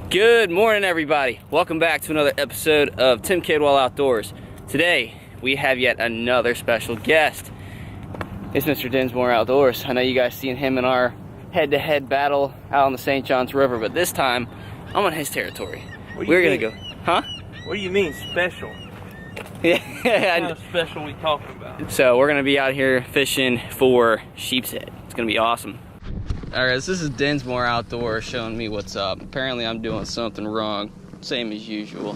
Good morning, everybody. Welcome back to another episode of Tim Cadwell Outdoors. Today, we have yet another special guest. It's Mr. Dinsmore Outdoors. I know you guys seen him in our head-to-head battle out on the St. Johns River, but this time, I'm on his territory. We're gonna go, huh? What do you mean special? Yeah. What kind of special we talking about? So we're gonna be out here fishing for Sheephead. It's gonna be awesome. All right, so this is Dinsmore Outdoors showing me what's up. Apparently I'm doing something wrong, same as usual.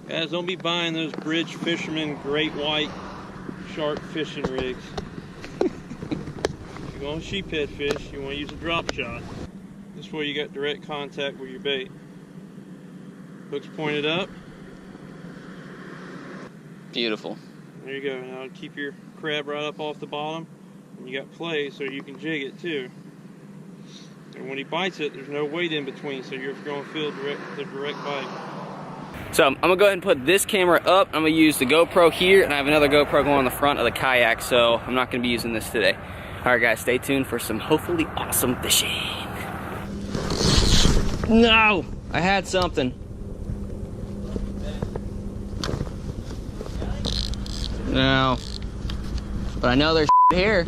Guys, don't be buying those bridge fisherman great white shark fishing rigs. If you're going to sheephead fish, you want to use a drop shot. This way you got direct contact with your bait. Hook's pointed up. Beautiful. There you go. Now keep your crab right up off the bottom. And you got play so you can jig it too. And when he bites it, there's no weight in between, so you're going to feel the direct bite. So I'm gonna go ahead and put this camera up. I'm gonna use the GoPro here, and I have another GoPro going on the front of the kayak, so I'm not gonna be using this today. All right, guys, stay tuned for some hopefully awesome fishing. No, I had something. No, but I know there's here.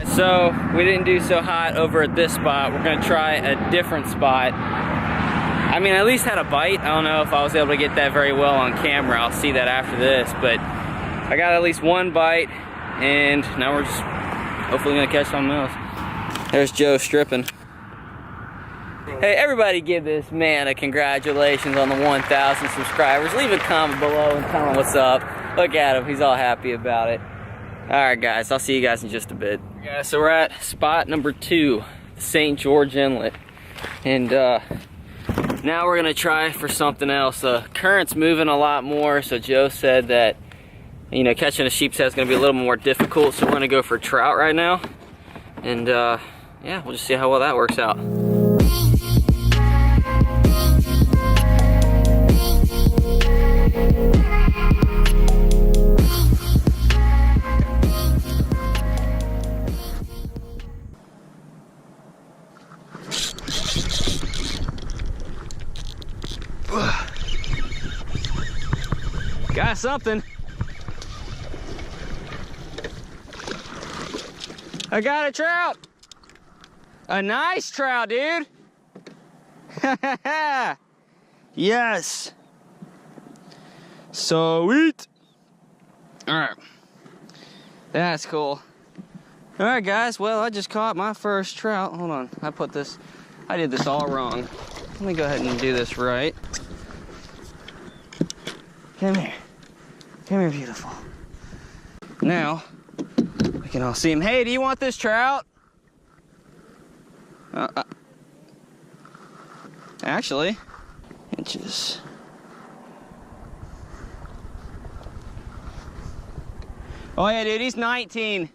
So we didn't do so hot over at this spot. We're gonna try a different spot. I mean, I at least had a bite. I don't know if I was able to get that very well on camera. I'll see that after this, but I got at least one bite, and now we're just hopefully gonna catch something else. There's Joe stripping. Hey, everybody give this man a congratulations on the 1,000 subscribers. Leave a comment below and tell him what's up. Look at him, he's all happy about it. All right, guys, I'll see you guys in just a bit. Yeah, so we're at spot number 2, St. George Inlet. And now we're gonna try for something else. The current's moving a lot more, so Joe said that, you know, catching a sheephead is gonna be a little more difficult, so we're gonna go for trout right now. And yeah, we'll just see how well that works out. Got something. I got a trout. A nice trout, dude. Yes. Sweet. All right. That's cool. All right, guys. Well, I just caught my first trout. Hold on. I did this all wrong. Let me go ahead and do this right. Come here. Come here, beautiful. Now, we can all see him. Hey, do you want this trout? Actually, inches. Oh yeah, dude, he's 19.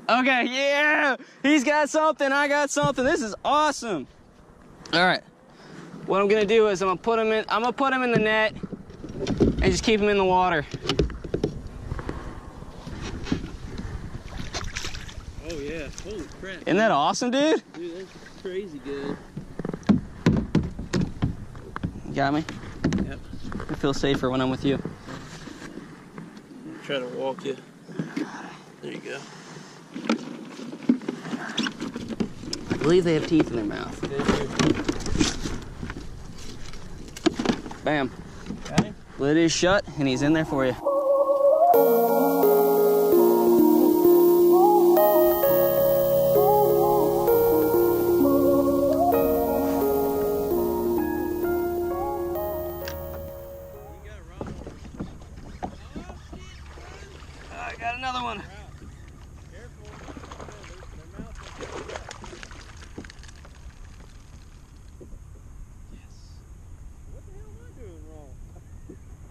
Okay, yeah, he's got something, I got something. This is awesome. All right, what I'm gonna do is I'm gonna put him in the net and just keep him in the water. Oh yeah, holy crap. Isn't that awesome, dude? Dude, that's crazy good. You got me? Yep. I feel safer when I'm with you. I'll try to walk you. There you go. I believe they have teeth in their mouth. Bam. Got him? Lid is shut and he's in there for you. I got another one.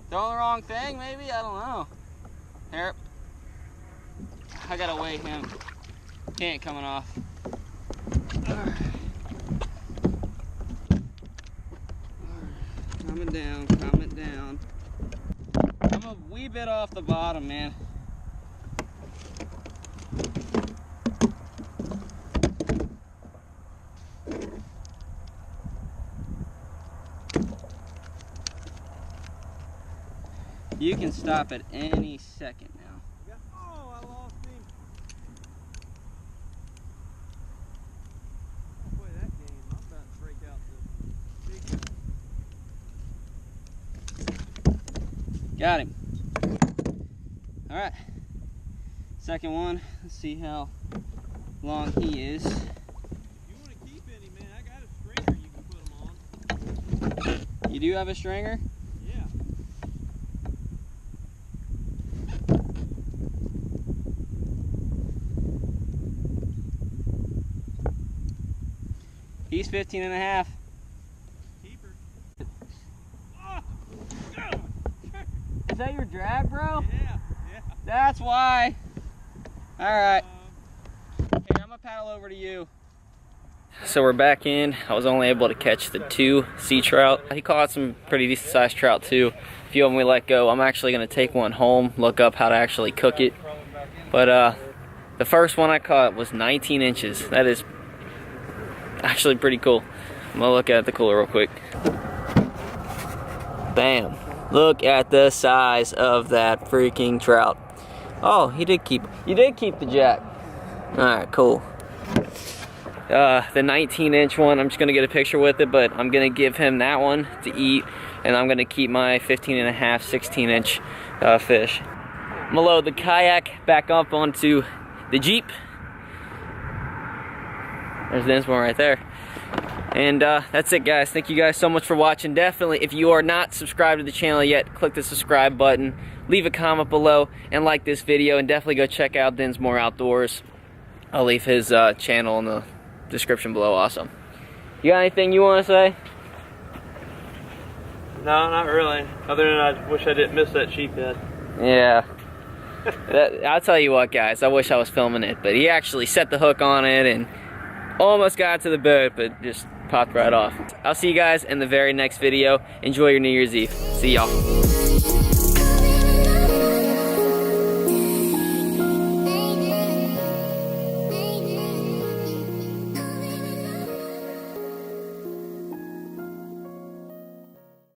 Doing the wrong thing, maybe? I don't know. Here. I gotta weigh him. He ain't coming off. Alright. Calm it down, calm it down. I'm a wee bit off the bottom, man. You can stop at any second now. Oh, I lost him. I'll play that game. I'm about to break out the big. Got him. All right. Second one. Let's see how long he is. If you want to keep any, man, I got a stringer you can put them on. You do have a stringer? Yeah. He's 15 and a half. Keeper. Oh, go. Is that your drag, bro? Yeah. That's why. All right. Here, I'm gonna paddle over to you. So we're back in. I was only able to catch the 2 sea trout. He caught some pretty decent sized trout too. A few of them we let go. I'm actually gonna take one home, look up how to actually cook it. But the first one I caught was 19 inches. That is actually pretty cool. I'm gonna look at the cooler real quick. Bam. Look at the size of that freaking trout. Oh, you did keep the jack. Alright, cool. The 19-inch one, I'm just gonna get a picture with it, but I'm gonna give him that one to eat, and I'm gonna keep my 15 and a half, 16-inch fish. I'm gonna load the kayak back up onto the Jeep. There's this one right there. And that's it, guys. Thank you guys so much for watching. Definitely, if you are not subscribed to the channel yet, click the subscribe button, leave a comment below, and like this video, and definitely go check out Dinsmore Outdoors. I'll leave his channel in the description below. Awesome. You got anything you want to say? No, not really. Other than I wish I didn't miss that sheephead. Yeah. I'll tell you what, guys. I wish I was filming it, but he actually set the hook on it and almost got to the boat, but just popped right off. I'll see you guys in the very next video. Enjoy your New Year's Eve. See y'all.